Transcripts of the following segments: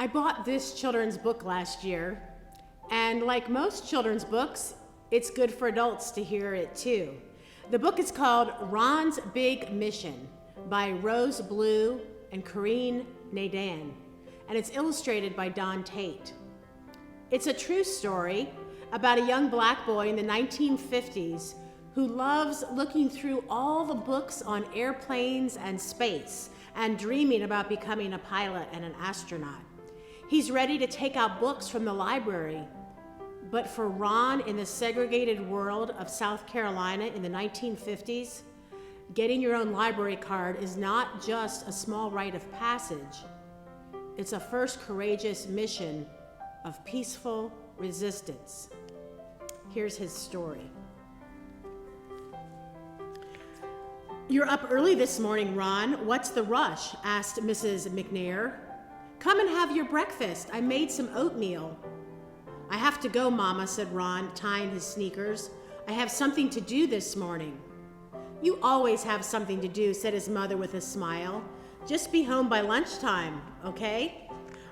I bought this children's book last year, and like most children's books, it's good for adults to hear it too. The book is called Ron's Big Mission by Rose Blue and Corinne Nadan, and it's illustrated by Don Tate. It's a true story about a young black boy in the 1950s who loves looking through all the books on airplanes and space and dreaming about becoming a pilot and an astronaut. He's ready to take out books from the library, but for Ron in the segregated world of South Carolina in the 1950s, getting your own library card is not just a small rite of passage. It's a first courageous mission of peaceful resistance. Here's his story. "You're up early this morning, Ron. What's the rush?" asked Mrs. McNair. "Come and have your breakfast. I made some oatmeal." "I have to go, Mama," said Ron, tying his sneakers. "I have something to do this morning." "You always have something to do," said his mother with a smile. "Just be home by lunchtime, okay?"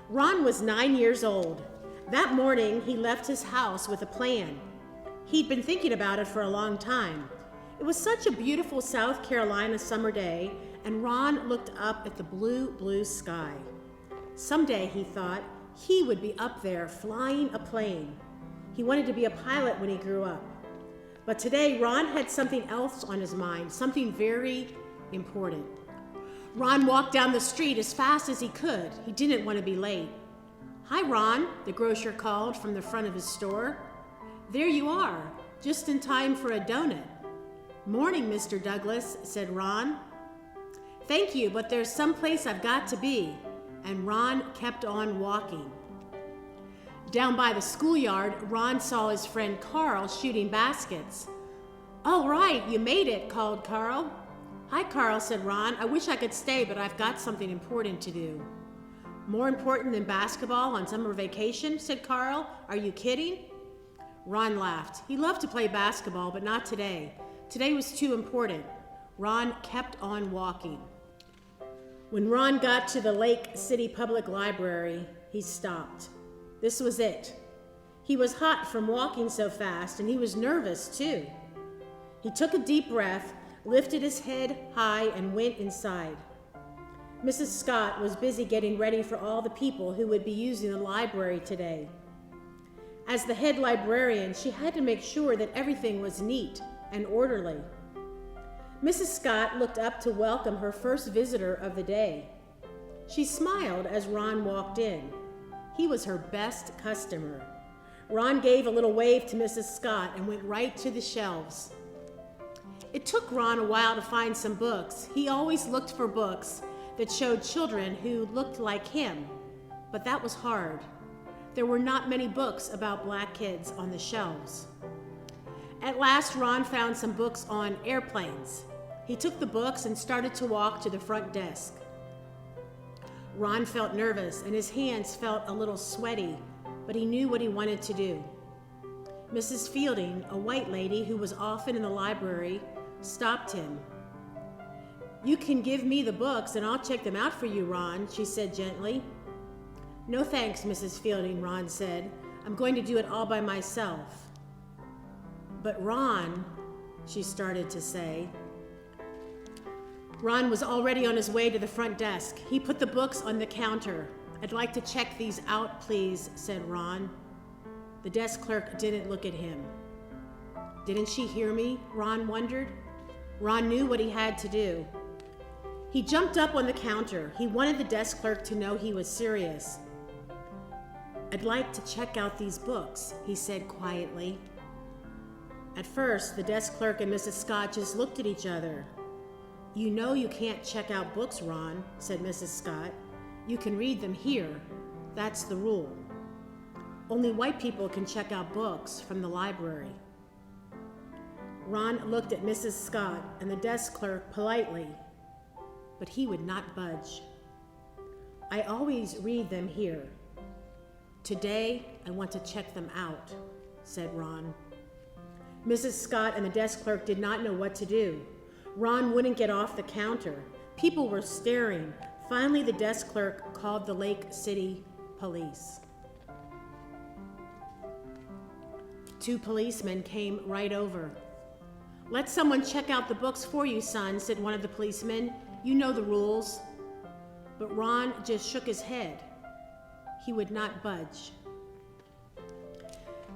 Ron was 9 years old. That morning, he left his house with a plan. He'd been thinking about it for a long time. It was such a beautiful South Carolina summer day, and Ron looked up at the blue, blue sky. Someday, he thought, he would be up there flying a plane. He wanted to be a pilot when he grew up. But today, Ron had something else on his mind, something very important. Ron walked down the street as fast as he could. He didn't want to be late. "Hi, Ron," the grocer called from the front of his store. "There you are, just in time for a donut." "Morning, Mr. Douglas," said Ron. "Thank you, but there's some place I've got to be." And Ron kept on walking. Down by the schoolyard, Ron saw his friend Carl shooting baskets. "All right, you made it," called Carl. "Hi, Carl," said Ron. "I wish I could stay, but I've got something important to do." "More important than basketball on summer vacation?" said Carl. "Are you kidding?" Ron laughed. He loved to play basketball, but not today. Today was too important. Ron kept on walking. When Ron got to the Lake City Public Library, he stopped. This was it. He was hot from walking so fast, and he was nervous too. He took a deep breath, lifted his head high, and went inside. Mrs. Scott was busy getting ready for all the people who would be using the library today. As the head librarian, she had to make sure that everything was neat and orderly. Mrs. Scott looked up to welcome her first visitor of the day. She smiled as Ron walked in. He was her best customer. Ron gave a little wave to Mrs. Scott and went right to the shelves. It took Ron a while to find some books. He always looked for books that showed children who looked like him, but that was hard. There were not many books about black kids on the shelves. At last, Ron found some books on airplanes. He took the books and started to walk to the front desk. Ron felt nervous and his hands felt a little sweaty, but he knew what he wanted to do. Mrs. Fielding, a white lady who was often in the library, stopped him. "You can give me the books and I'll check them out for you, Ron," she said gently. "No thanks, Mrs. Fielding," Ron said. "I'm going to do it all by myself." "But Ron," she started to say. Ron was already on his way to the front desk. He put the books on the counter. "I'd like to check these out, please," said Ron. The desk clerk didn't look at him. Didn't she hear me? Ron wondered. Ron knew what he had to do. He jumped up on the counter. He wanted the desk clerk to know he was serious. "I'd like to check out these books," he said quietly. At first, the desk clerk and Mrs. Scott just looked at each other. "You know you can't check out books, Ron," said Mrs. Scott. "You can read them here. That's the rule. Only white people can check out books from the library." Ron looked at Mrs. Scott and the desk clerk politely, but he would not budge. "I always read them here. Today, I want to check them out," said Ron. Mrs. Scott and the desk clerk did not know what to do. Ron wouldn't get off the counter. People were staring. Finally, the desk clerk called the Lake City police. 2 policemen came right over. "Let someone check out the books for you, son," said one of the policemen. "You know the rules." But Ron just shook his head. He would not budge.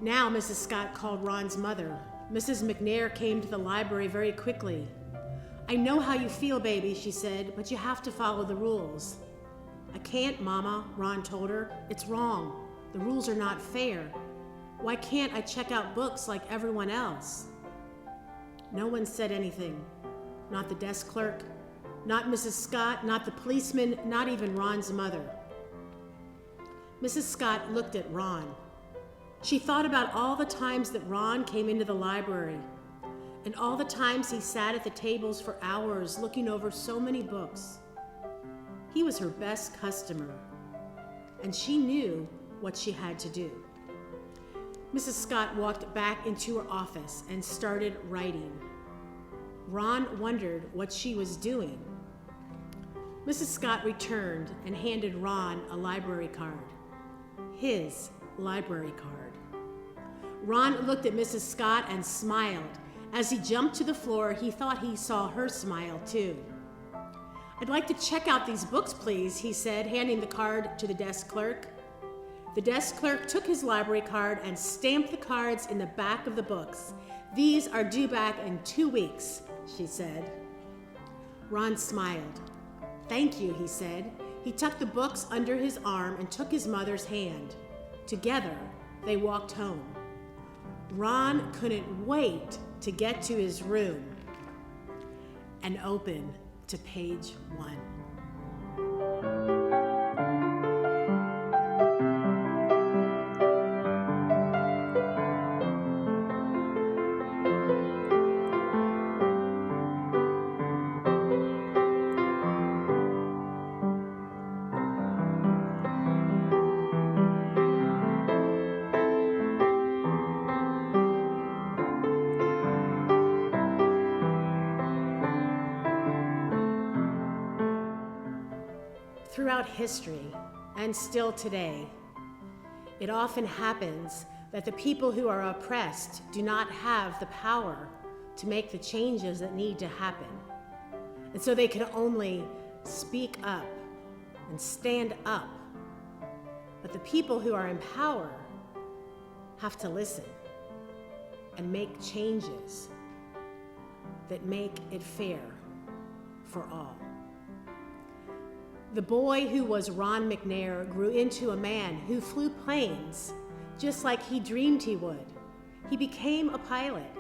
Now Mrs. Scott called Ron's mother. Mrs. McNair came to the library very quickly. "I know how you feel, baby," she said, "but you have to follow the rules." "I can't, Mama," Ron told her. "It's wrong. The rules are not fair. Why can't I check out books like everyone else?" No one said anything. Not the desk clerk, not Mrs. Scott, not the policeman, not even Ron's mother. Mrs. Scott looked at Ron. She thought about all the times that Ron came into the library and all the times he sat at the tables for hours looking over so many books. He was her best customer, and she knew what she had to do. Mrs. Scott walked back into her office and started writing. Ron wondered what she was doing. Mrs. Scott returned and handed Ron a library card. His library card. Ron looked at Mrs. Scott and smiled. As he jumped to the floor, he thought he saw her smile too. "I'd like to check out these books, please," he said, handing the card to the desk clerk. The desk clerk took his library card and stamped the cards in the back of the books. "These are due back in 2 weeks," she said. Ron smiled. "Thank you," he said. He tucked the books under his arm and took his mother's hand. Together, they walked home. Ron couldn't wait to get to his room and open to page 1. Throughout history, and still today, it often happens that the people who are oppressed do not have the power to make the changes that need to happen. And so they can only speak up and stand up. But the people who are in power have to listen and make changes that make it fair for all. The boy who was Ron McNair grew into a man who flew planes just like he dreamed he would. He became a pilot,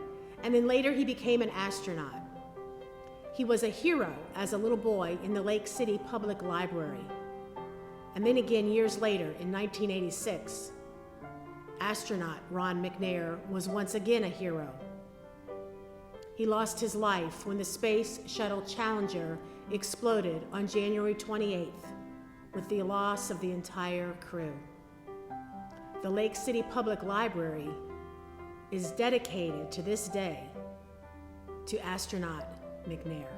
and then later he became an astronaut. He was a hero as a little boy in the Lake City Public Library. And then again years later, in 1986, astronaut Ron McNair was once again a hero. He lost his life when the Space Shuttle Challenger exploded on January 28th, with the loss of the entire crew. The Lake City Public Library is dedicated to this day to astronaut McNair.